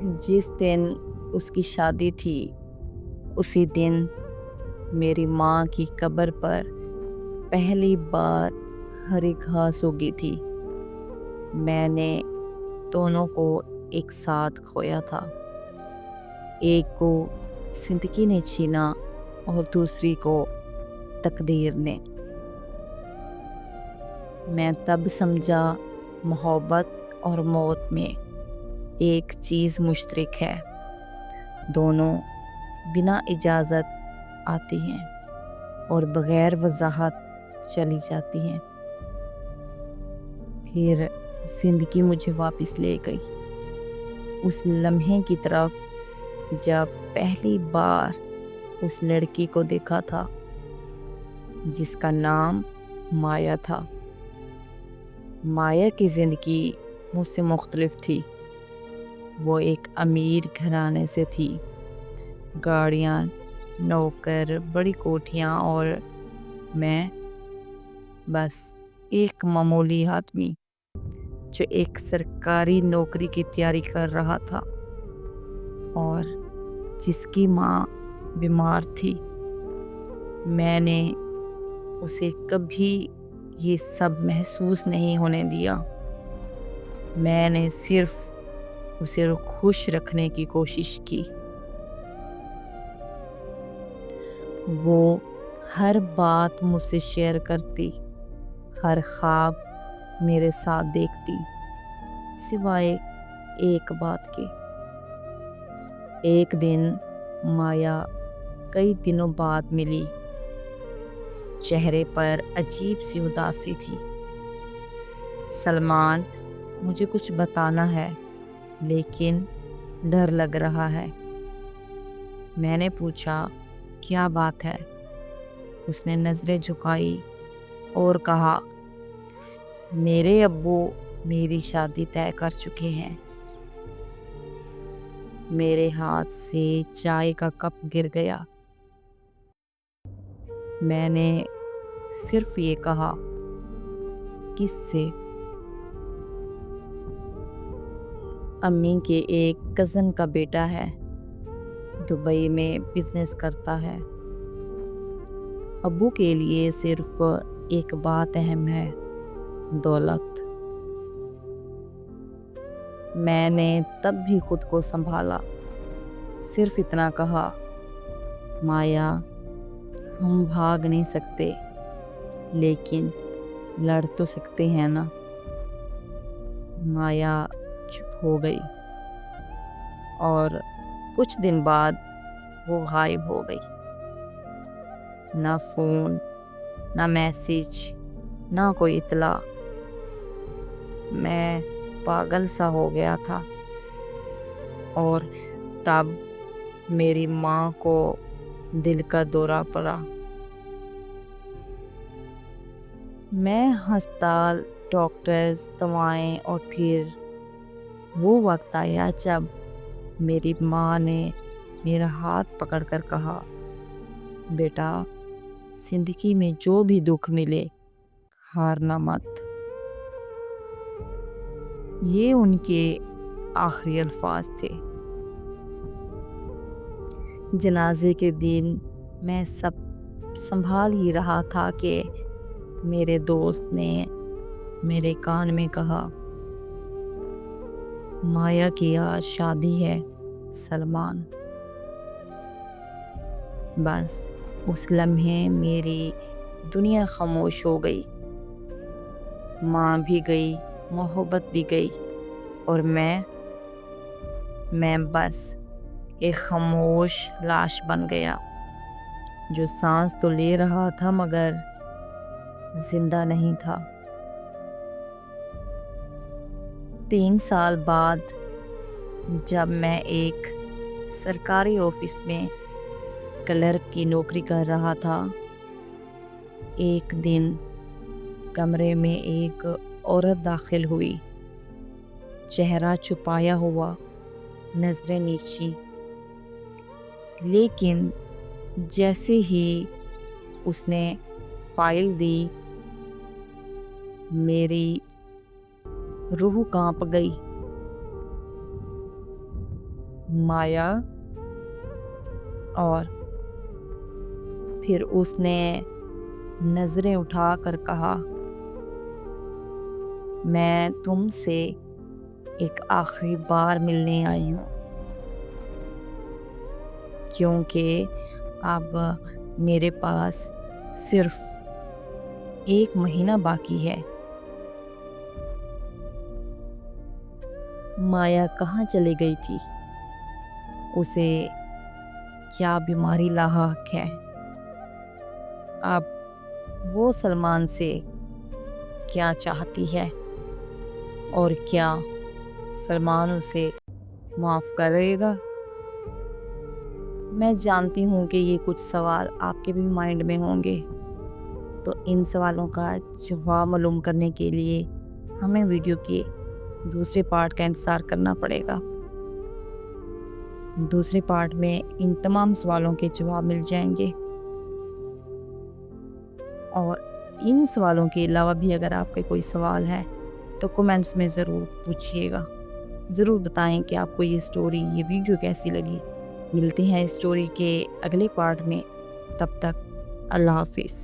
جس دن اس کی شادی تھی اسی دن میری ماں کی قبر پر پہلی بار ہری گھاس اگی تھی۔ میں نے دونوں کو ایک ساتھ کھویا تھا، ایک کو زندگی نے چھینا اور دوسری کو تقدیر نے۔ میں تب سمجھا محبت اور موت میں ایک چیز مشترک ہے، دونوں بنا اجازت آتی ہیں اور بغیر وضاحت چلی جاتی ہیں۔ پھر زندگی مجھے واپس لے گئی اس لمحے کی طرف جب پہلی بار اس لڑکی کو دیکھا تھا جس کا نام مایا تھا۔ مایا کی زندگی مجھ سے مختلف تھی۔ وہ ایک امیر گھرانے سے تھی، گاڑیاں، نوکر، بڑی کوٹھیاں، اور میں بس ایک معمولی آدمی جو ایک سرکاری نوکری کی تیاری کر رہا تھا اور جس کی ماں بیمار تھی۔ میں نے اسے کبھی یہ سب محسوس نہیں ہونے دیا۔ میں نے صرف اسے خوش رکھنے کی کوشش کی۔ وہ ہر بات مجھ سے شیئر کرتی، ہر خواب میرے ساتھ دیکھتی، سوائے ایک بات کے۔ ایک دن مایا کئی دنوں بعد ملی، چہرے پر عجیب سی اداسی تھی۔ سلمان، مجھے کچھ بتانا ہے لیکن ڈر لگ رہا ہے۔ میں نے پوچھا، کیا بات ہے؟ اس نے نظریں جھکائی اور کہا، میرے ابو میری شادی طے کر چکے ہیں۔ میرے ہاتھ سے چائے کا کپ گر گیا۔ میں نے صرف یہ کہا، کس سے؟ امی کے ایک کزن کا بیٹا ہے، دبئی میں بزنس کرتا ہے۔ ابو کے لیے صرف ایک بات اہم ہے، دولت۔ میں نے تب بھی خود کو سنبھالا، صرف اتنا کہا، مایا، ہم بھاگ نہیں سکتے لیکن لڑ تو سکتے ہیں نا۔ مایا چپ ہو گئی اور کچھ دن بعد وہ غائب ہو گئی۔ نہ فون، نہ میسج، نہ کوئی اطلاع۔ میں پاگل سا ہو گیا تھا۔ اور تب میری ماں کو دل کا دورہ پڑا۔ میں ہسپتال، ڈاکٹرز، دوائیں، اور پھر وہ وقت آیا جب میری ماں نے میرا ہاتھ پکڑ کر کہا، بیٹا، زندگی میں جو بھی دکھ ملے ہارنا مت۔ یہ ان کے آخری الفاظ تھے۔ جنازے کے دن میں سب سنبھال ہی رہا تھا کہ میرے دوست نے میرے کان میں کہا، مایا کی آج شادی ہے سلمان۔ بس اس لمحے میری دنیا خاموش ہو گئی۔ ماں بھی گئی، محبت بھی گئی، اور میں بس ایک خاموش لاش بن گیا جو سانس تو لے رہا تھا مگر زندہ نہیں تھا۔ 3 سال بعد جب میں ایک سرکاری آفس میں کلرک کی نوکری کر رہا تھا، ایک دن کمرے میں ایک عورت داخل ہوئی، چہرہ چھپایا ہوا، نظریں نیچی۔ لیکن جیسے ہی اس نے فائل دی، میری روح کانپ گئی۔ مایا، اور پھر اس نے نظریں اٹھا کر کہا، میں تم سے ایک آخری بار ملنے آئی ہوں، کیونکہ اب میرے پاس صرف 1 مہینہ باقی ہے۔ مایا کہاں چلی گئی تھی؟ اسے کیا بیماری لاحق ہے؟ اب وہ سلمان سے کیا چاہتی ہے؟ اور کیا سلمان اسے معاف کرے گا؟ میں جانتی ہوں کہ یہ کچھ سوال آپ کے بھی مائنڈ میں ہوں گے، تو ان سوالوں کا جواب معلوم کرنے کے لیے ہمیں ویڈیو کے دوسرے پارٹ کا انتظار کرنا پڑے گا۔ دوسرے پارٹ میں ان تمام سوالوں کے جواب مل جائیں گے، اور ان سوالوں کے علاوہ بھی اگر آپ کا کوئی سوال ہے تو کمنٹس میں ضرور پوچھیے گا، ضرور بتائیں کہ آپ کو یہ سٹوری، یہ ویڈیو کیسی لگی۔ ملتے ہیں اس سٹوری کے اگلے پارٹ میں، تب تک اللہ حافظ۔